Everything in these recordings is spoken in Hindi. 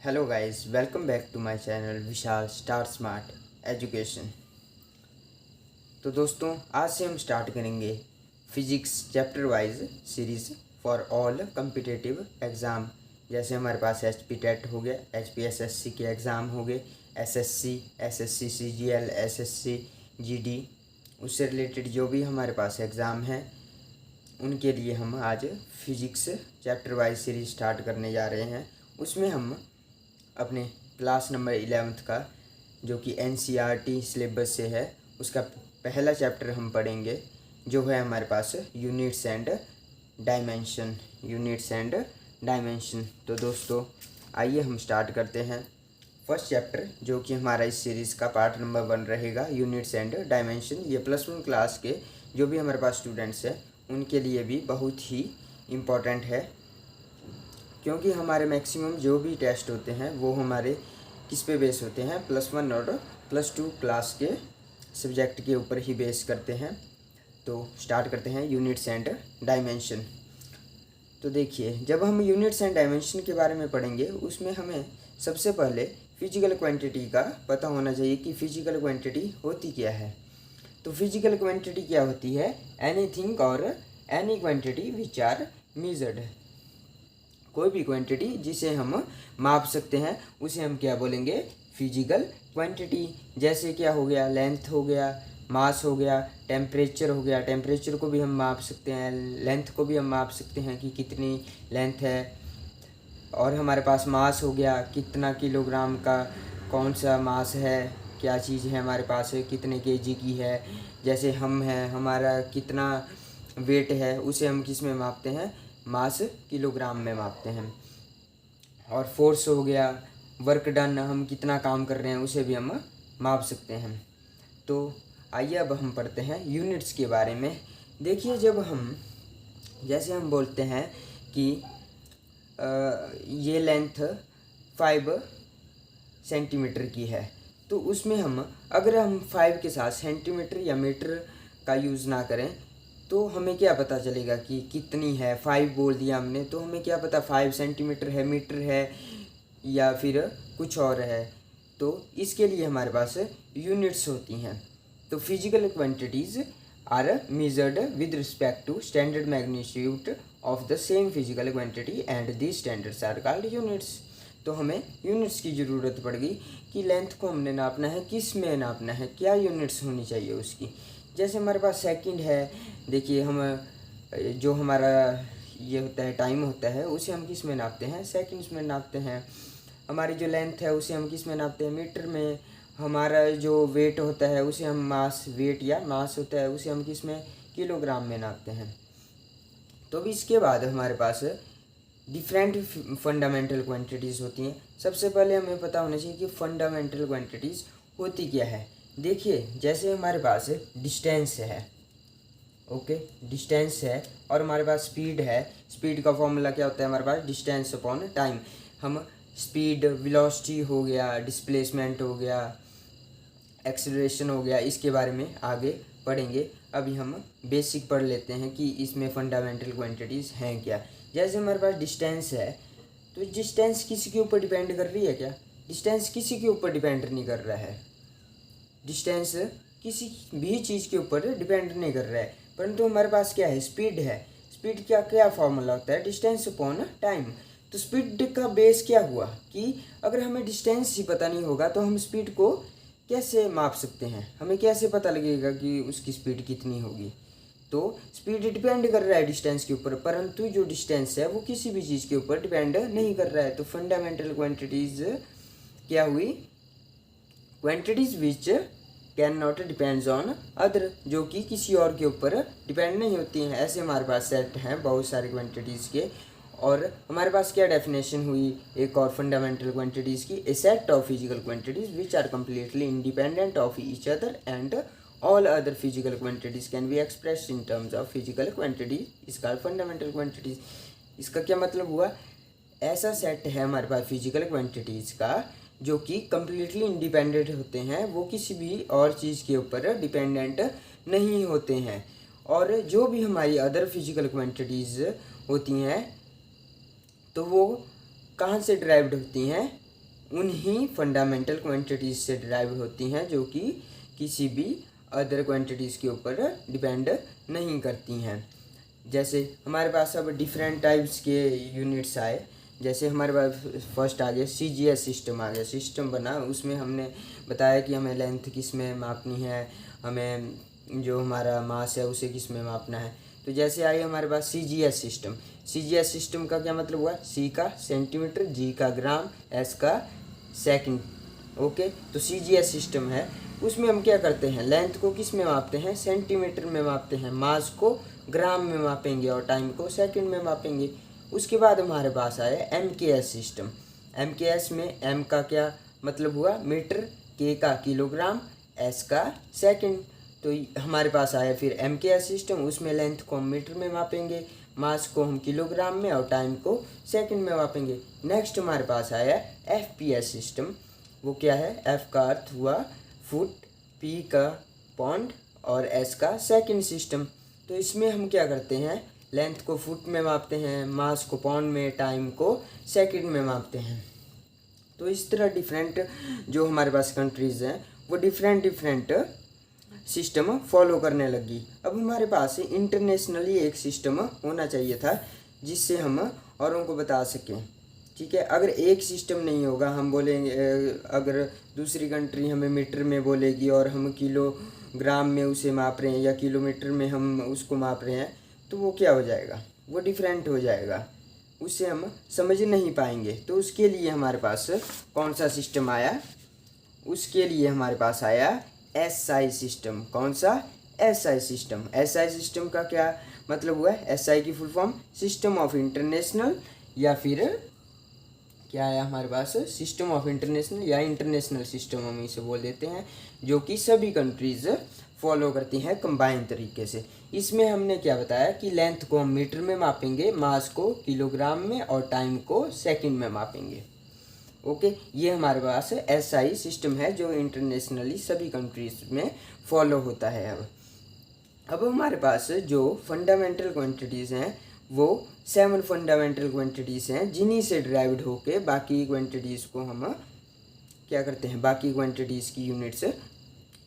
Hello guys, welcome back to my channel Vishal star smart education. तो दोस्तों, आज से हम स्टार्ट करेंगे physics chapter wise series for all competitive exam. जैसे हमारे पास एच पी टेट हो गया, H P S S C के एग्ज़ाम हो गए, S S C C G L, S S C G D, उससे रिलेटेड जो भी हमारे पास एग्ज़ाम हैं उनके लिए हम आज physics chapter wise series start करने जा रहे हैं। उसमें हम अपने क्लास नंबर 11th का जो कि NCERT सिलेबस से है उसका पहला चैप्टर हम पढ़ेंगे, जो है हमारे पास यूनिट्स एंड डायमेंशन। तो दोस्तों, आइए हम स्टार्ट करते हैं। फर्स्ट चैप्टर जो कि हमारा इस सीरीज़ का पार्ट नंबर 1 रहेगा, यूनिट्स एंड डायमेंशन। ये +1 क्लास के जो भी हमारे पास स्टूडेंट्स हैं उनके लिए भी बहुत ही इम्पोर्टेंट है, क्योंकि हमारे मैक्सिमम जो भी टेस्ट होते हैं वो हमारे किस पे बेस होते हैं, +1 और +2 क्लास के सब्जेक्ट के ऊपर ही बेस करते हैं। तो स्टार्ट करते हैं यूनिट्स एंड डायमेंशन। तो देखिए, जब हम यूनिट्स एंड डायमेंशन के बारे में पढ़ेंगे उसमें हमें सबसे पहले फिजिकल क्वांटिटी का पता होना चाहिए कि फिजिकल क्वांटिटी होती क्या है। तो फिजिकल क्वांटिटी क्या होती है? एनीथिंग और any quantity which are measured. कोई भी क्वांटिटी जिसे हम माप सकते हैं उसे हम क्या बोलेंगे? Physical quantity. जैसे क्या हो गया? लेंथ हो गया, मास हो गया, टेम्परेचर हो गया। टेम्परेचर को भी हम माप सकते हैं, लेंथ को भी हम माप सकते हैं कि कितनी लेंथ है। और हमारे पास मास हो गया, कितना किलोग्राम का कौन सा मास है, क्या चीज़ है हमारे पास, कितने केजी की है। जैसे हम हैं, हमारा कितना वेट है उसे हम किस में मापते हैं? मास किलोग्राम में मापते हैं। और फोर्स हो गया, वर्क डन, हम कितना काम कर रहे हैं उसे भी हम माप सकते हैं। तो आइए अब हम पढ़ते हैं यूनिट्स के बारे में। देखिए, जब हम जैसे हम बोलते हैं कि ये लेंथ 5 सेंटीमीटर की है, तो उसमें हम अगर हम 5 के साथ सेंटीमीटर या मीटर का यूज़ ना करें तो हमें क्या पता चलेगा कि कितनी है? 5 बोल दिया हमने तो हमें क्या पता 5 सेंटीमीटर है, मीटर है या फिर कुछ और है। तो इसके लिए हमारे पास यूनिट्स होती हैं। तो physical quantities are measured with respect to standard magnitude of the same physical quantity and the standards are called units. तो हमें यूनिट्स की ज़रूरत पड़ गई कि लेंथ को हमने नापना है, किस में नापना है, क्या यूनिट्स होनी चाहिए उसकी। जैसे हमारे पास सेकंड है, देखिए हम जो हमारा ये होता है टाइम होता है उसे हम किस में नापते हैं? सेकंड्स में नापते हैं। हमारी जो लेंथ है उसे हम किस में नापते हैं? मीटर में। हमारा जो वेट होता है उसे हम वेट या मास होता है उसे हम किस में? किलोग्राम में नापते हैं। तो अभी इसके बाद हमारे पास डिफरेंट फंडामेंटल क्वांटिटीज़ होती हैं। सबसे पहले हमें पता होना चाहिए कि फंडामेंटल क्वांटिटीज़ होती क्या है। देखिए, जैसे हमारे पास डिस्टेंस है, ओके, डिस्टेंस है, और हमारे पास स्पीड है। स्पीड का फॉर्मूला क्या होता है हमारे पास? Distance upon time. हम स्पीड, वेलोसिटी हो गया, डिस्प्लेसमेंट हो गया, एक्सेलरेशन हो गया, इसके बारे में आगे पढ़ेंगे। अभी हम बेसिक पढ़ लेते हैं कि इसमें फंडामेंटल क्वांटिटीज़ हैं क्या। जैसे हमारे पास डिस्टेंस है, तो डिस्टेंस किसी के ऊपर डिपेंड कर रही है क्या? डिस्टेंस किसी के ऊपर डिपेंड नहीं कर रहा है। डिस्टेंस किसी भी चीज़ के ऊपर डिपेंड नहीं कर रहा है, परंतु हमारे पास क्या है? स्पीड है। स्पीड क्या क्या फॉर्मूला होता है? Distance upon time. तो स्पीड का बेस क्या हुआ कि अगर हमें डिस्टेंस ही पता नहीं होगा तो हम स्पीड को कैसे माप सकते हैं? हमें कैसे पता लगेगा कि उसकी स्पीड कितनी होगी? तो स्पीड डिपेंड कर रहा है डिस्टेंस के ऊपर, परंतु जो डिस्टेंस है वो किसी भी चीज़ के ऊपर डिपेंड नहीं कर रहा है। तो फंडामेंटल क्वांटिटीज़ क्या हुई? Quantities which can not depends on other, जो कि किसी और के ऊपर डिपेंड नहीं होती हैं। ऐसे हमारे पास सेट हैं बहुत सारे क्वांटिटीज़ के। और हमारे पास क्या डेफिनेशन हुई एक और फंडामेंटल क्वांटिटीज़ की? A set of physical quantities which are completely independent of each other and all other physical quantities can be expressed in terms of physical quantities, इसका फंडामेंटल क्वांटिटीज़। इसका क्या मतलब हुआ? ऐसा सेट है हमारे पास फिजिकल क्वांटिटीज़ का जो कि कम्प्लीटली इंडिपेंडेंट होते हैं, वो किसी भी और चीज़ के ऊपर डिपेंडेंट नहीं होते हैं। और जो भी हमारी अदर फिजिकल क्वांटिटीज़ होती हैं तो वो कहाँ से ड्राइव्ड होती हैं? उन्हीं फंडामेंटल क्वांटिटीज़ से डिराइव होती हैं जो कि किसी भी अदर क्वांटिटीज़ के ऊपर डिपेंड नहीं करती हैं। जैसे हमारे पास अब डिफरेंट टाइप्स के यूनिट्स आए। जैसे हमारे पास फर्स्ट आ गया CGS सिस्टम आ गया, सिस्टम बना, उसमें हमने बताया कि हमें लेंथ किस में मापनी है, हमें जो हमारा मास है उसे किस में मापना है। तो जैसे आई हमारे पास CGS सिस्टम। CGS सिस्टम का क्या मतलब हुआ? C का सेंटीमीटर, G का ग्राम, S का सेकंड। ओके, तो CGS सिस्टम है, उसमें हम क्या करते हैं, लेंथ को किस में मापते हैं? सेंटीमीटर में मापते हैं, मास को ग्राम में मापेंगे और टाइम को सेकंड में मापेंगे। उसके बाद हमारे पास आया MKS सिस्टम। MKS में M का क्या मतलब हुआ? मीटर, K का किलोग्राम, S का सेकंड। तो हमारे पास आया फिर MKS सिस्टम, उसमें लेंथ को हम मीटर में मापेंगे, मास को हम किलोग्राम में और टाइम को सेकंड में मापेंगे। नेक्स्ट हमारे पास आया FPS सिस्टम। वो क्या है? F का अर्थ हुआ फुट, P का पॉन्ड और S का सेकंड सिस्टम। तो इसमें हम क्या करते हैं, लेंथ को फुट में मापते हैं, मास को पॉन्ड में, टाइम को सेकंड में मापते हैं। तो इस तरह डिफरेंट जो हमारे पास कंट्रीज़ हैं वो डिफरेंट सिस्टम फॉलो करने लगी। अब हमारे पास इंटरनेशनली एक सिस्टम होना चाहिए था जिससे हम औरों को बता सकें। ठीक है, अगर एक सिस्टम नहीं होगा, हम बोलेंगे, अगर दूसरी कंट्री हमें मीटर में बोलेगी और हम किलोग्राम में उसे माप रहे हैं या किलोमीटर में हम उसको माप रहे हैं, तो वो क्या हो जाएगा? वो डिफरेंट हो जाएगा, उसे हम समझ नहीं पाएंगे। तो उसके लिए हमारे पास कौन सा सिस्टम आया? उसके लिए हमारे पास आया SI सिस्टम। कौन सा? SI system. SI सिस्टम का क्या मतलब हुआ? SI की full form system of international, या फिर क्या आया हमारे पास? सिस्टम ऑफ इंटरनेशनल या इंटरनेशनल सिस्टम हम इसे बोल देते हैं, जो कि सभी कंट्रीज़ फॉलो करती हैं कंबाइन तरीके से। इसमें हमने क्या बताया कि लेंथ को हम मीटर में मापेंगे, मास को किलोग्राम में और टाइम को सेकंड में मापेंगे। ओके, ये हमारे पास SI सिस्टम है जो इंटरनेशनली सभी कंट्रीज में फॉलो होता है। अब हमारे पास जो फंडामेंटल क्वांटिटीज़ हैं वो 7 फंडामेंटल क्वांटिटीज़ हैं, जिन्हीं से डिराइव्ड होके बाकी क्वांटिटीज़ को हम क्या करते हैं, बाकी क्वांटिटीज़ की यूनिट्स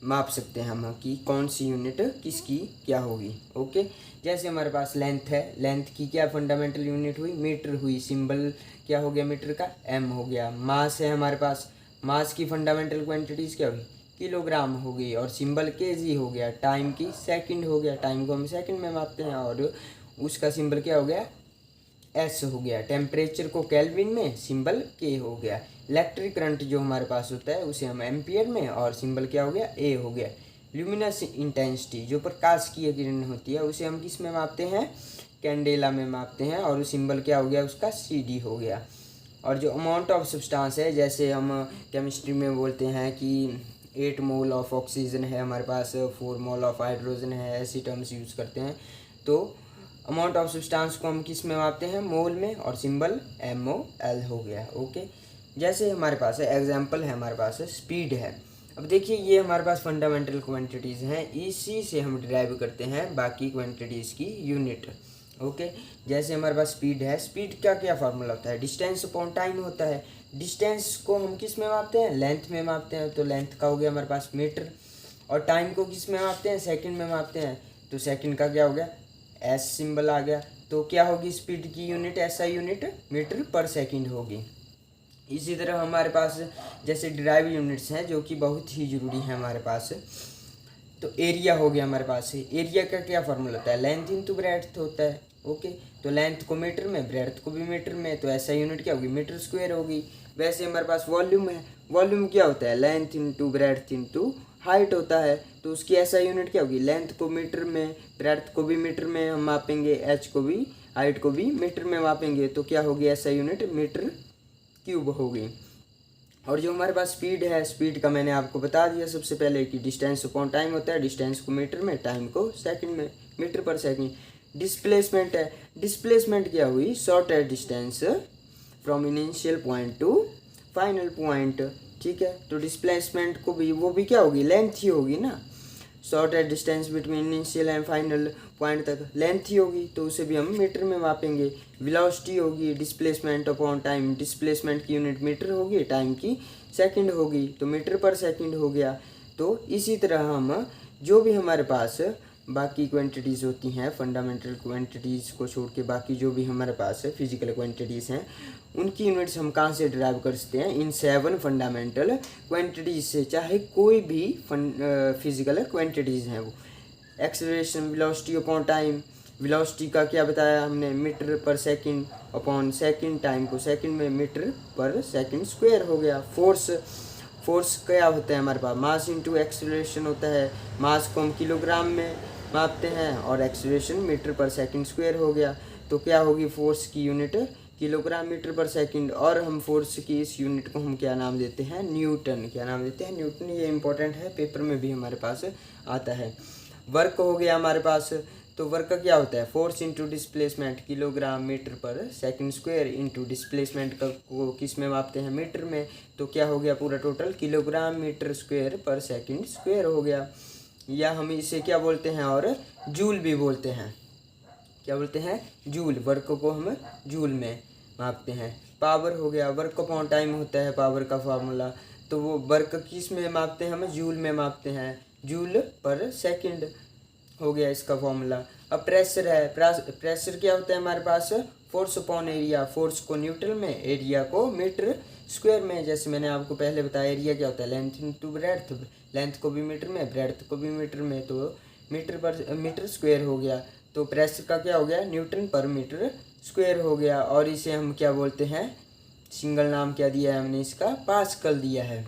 माप सकते हैं हम कि कौन सी यूनिट किसकी क्या होगी। ओके, जैसे हमारे पास लेंथ है, लेंथ की क्या फंडामेंटल यूनिट हुई? मीटर हुई। सिंबल क्या हो गया मीटर का? M हो गया। मास है हमारे पास, मास की फंडामेंटल क्वांटिटीज़ क्या हुई? किलोग्राम हो गई और सिंबल kg हो गया। टाइम की सेकंड हो गया, टाइम को हम सेकंड में मापते हैं और उसका सिंबल क्या हो गया? S हो गया। टेम्परेचर को केल्विन में, सिंबल K हो गया। इलेक्ट्रिक करंट जो हमारे पास होता है उसे हम एम्पियर में और सिंबल क्या हो गया? A हो गया। ल्यूमिनस इंटेंसिटी जो प्रकाश की किरण होती है उसे हम किस में मापते हैं? कैंडेला में मापते हैं और सिंबल क्या हो गया उसका? CD हो गया। और जो अमाउंट ऑफ सब्सटेंस है, जैसे हम केमिस्ट्री में बोलते हैं कि 8 मोल ऑफ ऑक्सीजन है हमारे पास, 4 मोल ऑफ हाइड्रोजन है, ऐसी टर्म्स यूज़ करते हैं। तो अमाउंट ऑफ सब्सटेंस को हम किस में मापते हैं? मोल में, और सिंबल MOL हो गया। ओके, जैसे हमारे पास है एग्जांपल है, हमारे पास है स्पीड है। अब देखिए ये हमारे पास फंडामेंटल क्वांटिटीज़ हैं, इसी से हम डिराइव करते हैं बाकी क्वांटिटीज़ की यूनिट। ओके, जैसे हमारे पास स्पीड है, स्पीड का क्या फार्मूला होता है? डिस्टेंस अपॉन टाइम होता है। डिस्टेंस को हम किस में मापते हैं? लेंथ में मापते हैं, तो लेंथ का हो गया हमारे पास मीटर। और टाइम को किस में मापते हैं? सेकंड में मापते हैं, तो सेकंड का क्या हो गया? S सिंबल आ गया। तो क्या होगी स्पीड की unit? SI unit metre per second होगी। इसी तरह हमारे पास जैसे डिराइव यूनिट्स हैं जो कि बहुत ही ज़रूरी है हमारे पास, तो एरिया हो गया हमारे पास। एरिया का क्या फार्मूला होता है? लेंथ इंटू ब्रेड्थ होता है। ओके, तो लेंथ को मीटर में, ब्रेड्थ को भी मीटर में, तो SI यूनिट क्या होगी? मीटर स्क्वायर होगी। वैसे हमारे पास वॉल्यूम है, वॉल्यूम क्या होता है? Length into breadth into height होता है, तो उसकी SI यूनिट क्या होगी? लेंथ को मीटर में, ब्रेड्थ को भी मीटर में हम मापेंगे, h को भी, हाइट को भी मीटर में मापेंगे, तो क्या होगी SI यूनिट? मीटर क्यूब होगी। और जो हमारे पास स्पीड है, स्पीड का मैंने आपको बता दिया सबसे पहले कि डिस्टेंस अपॉन टाइम होता है, डिस्टेंस को मीटर में, टाइम को सेकंड में, मीटर पर सेकंड। डिस्प्लेसमेंट है, डिस्प्लेसमेंट क्या हुई? Shortest distance from initial point two final point. ठीक है, तो डिस्प्लेसमेंट को भी, वो भी क्या होगी? लेंथ ही होगी ना। Shortest distance between initial and final point तक लेंथ ही होगी, तो उसे भी हम मीटर में मापेंगे। वेलोसिटी होगी डिस्प्लेसमेंट अपॉन टाइम, डिस्प्लेसमेंट की यूनिट मीटर होगी, टाइम की सेकंड होगी, तो मीटर पर सेकंड हो गया। तो इसी तरह हम जो भी हमारे पास बाकी क्वांटिटीज़ होती हैं, फंडामेंटल क्वांटिटीज़ को छोड़ के बाकी जो भी हमारे पास फिजिकल क्वांटिटीज़ हैं, उनकी यूनिट्स हम कहाँ से डिराइव कर सकते हैं? इन 7 फंडामेंटल क्वांटिटीज़ से, चाहे कोई भी फिजिकल क्वांटिटीज़ हैं वो। Acceleration, velocity upon time, velocity का क्या बताया हमने? Metre per second upon second, time को सेकंड में मीटर पर सेकंड स्क्वायर हो गया। फोर्स क्या होता है हमारे पास? मास इंटू एक्सेलरेशन होता है। मास को हम किलोग्राम में मापते हैं और acceleration metre per second square हो गया, तो क्या होगी फोर्स की unit? Kilogram metre per second. और हम फोर्स की इस यूनिट को हम क्या नाम देते हैं? न्यूटन। क्या नाम देते हैं? न्यूटन। ये इंपॉर्टेंट है, पेपर में भी हमारे पास आता है। वर्क हो गया हमारे पास, तो वर्क का क्या होता है? Force into displacement, kilogram metre per second square into displacement का को किस में मापते हैं? मीटर में, तो क्या हो गया पूरा टोटल? किलोग्राम मीटर स्क्वायर पर सेकंड स्क्वायर हो गया। या हम इसे क्या बोलते हैं? और जूल भी बोलते हैं। क्या बोलते हैं? जूल। वर्क को हम जूल में मापते हैं। पावर हो गया, वर्क अपॉन टाइम होता है पावर का फार्मूला, तो वो वर्क किस में मापते हैं? हम जूल में मापते हैं, जूल पर सेकंड हो गया इसका फॉर्मूला। अब प्रेशर है, प्रेशर क्या होता है हमारे पास? Force upon area. फोर्स को न्यूटन में, एरिया को मीटर स्क्वायर में। जैसे मैंने आपको पहले बताया, एरिया क्या होता है? लेंथ इंटू ब्रेड्थ, लेंथ को भी मीटर में, ब्रेड्थ को भी मीटर में, तो मीटर स्क्वायर हो गया। तो प्रेशर का क्या हो गया? न्यूटन पर मीटर स्क्वायर हो गया। और इसे हम क्या बोलते हैं? सिंगल नाम क्या दिया है हमने इसका? पास्कल दिया है।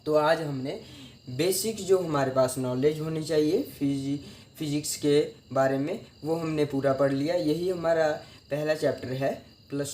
तो आज हमने बेसिक जो हमारे पास नॉलेज होनी चाहिए फिजिक्स के बारे में, वो हमने पूरा पढ़ लिया। यही हमारा पहला चैप्टर है प्लस